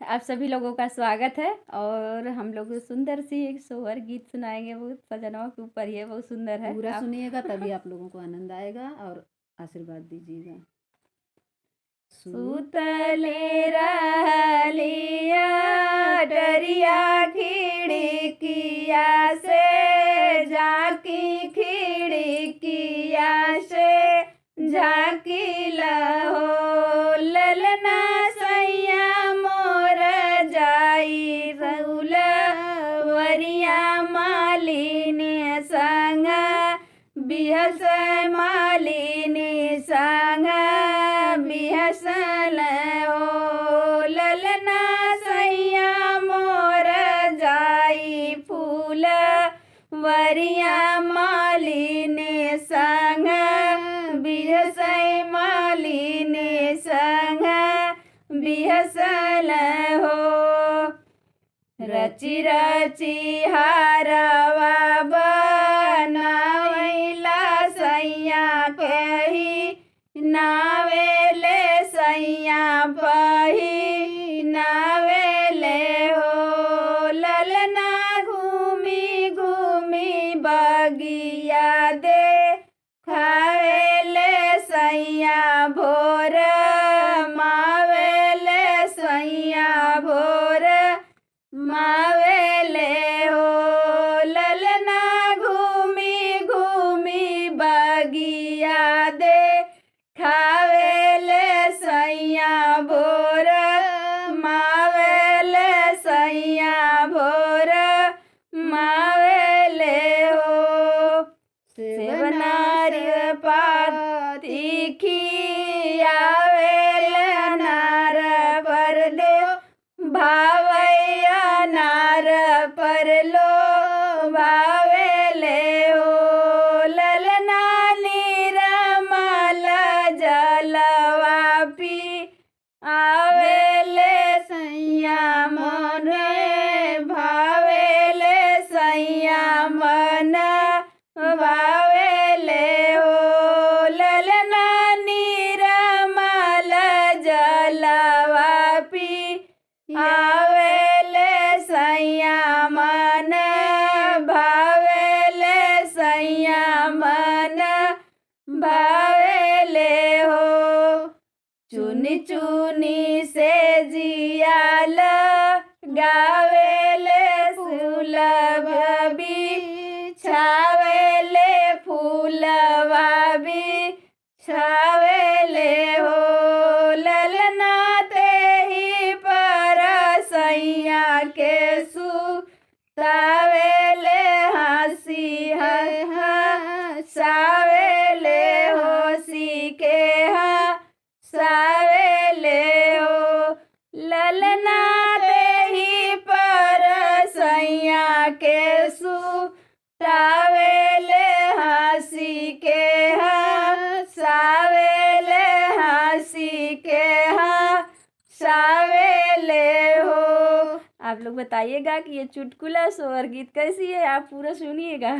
आप सभी लोगों का स्वागत है। और हम लोग सुंदर सी एक सोहर गीत सुनाएंगे, वो सजनों के ऊपर ही है, वो सुंदर है। पूरा सुनिएगा तभी आप लोगों को आनंद आएगा और आशीर्वाद दीजिएगा। सुतले रहलिया डरिया खिड़किया से, झाकी खिड़किया से झाकी लहो, ललना सैया मोर जाई रउल वरिया मालिनी संग, बिहस मालिनी संग बिहसल हो, ललना सैया मोर जाई फूल वरिया मालिनी संग, बिहसै मालिनी संग बिहसल हो। रची रची हारवा बनावैला सैया कही, नावेले सैया पही नावेले हो, ललना घूमी घूमी बगिया दे खावेले सैया भोर, मावेले सैया भोर मावेले हो, ललना घूमी घूमी बगिया दे खावेले सैया भोर, मावेले सैया भोर मावेले हो। सेवनार पाती खियावेले नार पर लो, भावैया नार पर लो भावेले हो, ललना निर्मल जलवा पी आवेले सैया मन, भावेले सैया मन भावेले हो, ललना निर्मल जलवा पी आवेले सैया मन, भावेले सैया मन भावेले हो। चुनी चुनी से जियाल गावेले सुलभ बिछावेले फूलवा बिछावेले हो, ललना तेहि पर सैया के सुतावेले हंसी हंसावेले होसी के हंसावेले हो, ललना तेहि पर सैया के सुतावेले हंसी के हंसावेले हंसी के हंसावेले हो। आप लोग बताइएगा कि ये चुटकुला सोहर गीत कैसी है, आप पूरा सुनिएगा।